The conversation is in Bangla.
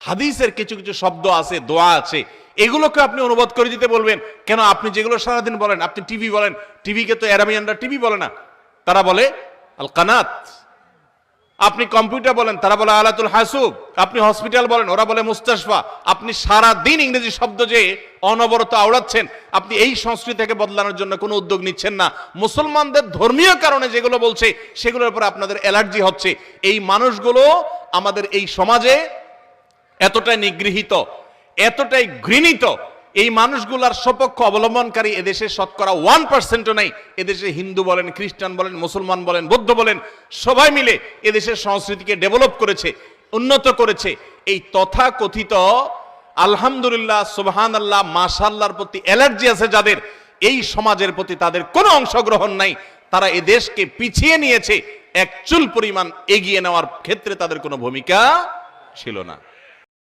হাদিসের কিছু কিছু শব্দ আছে, দোয়া আছে, এগুলোকে আপনি অনুবাদ করে দিতে বলবেন কেন? আপনি যেগুলো সারাদিন বলেন, আপনি টিভি বলেন, টিভিকে তো আরাবিয়ানরা টিভি বলে না, তারা বলে আল কানাত। আপনি কম্পিউটার বলেন, তারা বলে আলাতুল হাসুব। আপনি হসপিটাল বলেন, ওরা বলে মুস্তাশফা। আপনি সারা দিন ইংরেজি শব্দ যে অনবরত আওড়াচ্ছেন, আপনি এই সংস্কৃতি থেকে বদলানোর জন্য কোনো উদ্যোগ নিচ্ছেন না। মুসলমানদের ধর্মীয় কারণে যেগুলো বলছে সেগুলোর উপর আপনাদের অ্যালার্জি হচ্ছে। এই মানুষগুলো আমাদের এই সমাজে এতটাই নিগৃহীত, এতটাই ঘৃণিত, এই মানুষগুলার সপক্ষ অবলম্বনকারী এদেশে শতকরা 1%ও নেই। এদেশে হিন্দু বলেন, খ্রিস্টান বলেন, মুসলমান বলেন, বৌদ্ধ বলেন, সবাই মিলে এদেশের সংস্কৃতিকে ডেভেলপ করেছে, উন্নত করেছে। এই তথাকথিত আলহামদুলিল্লাহ, সুবহানাল্লাহ, মাশাআল্লাহর প্রতি অ্যালার্জি আছে যাদের, এই সমাজের প্রতি তাদের কোনো অংশগ্রহণ নাই। তারা এ দেশকে পিছিয়ে নিয়েছে, এক চুল পরিমাণ এগিয়ে নেওয়ার ক্ষেত্রে তাদের কোনো ভূমিকা ছিল না।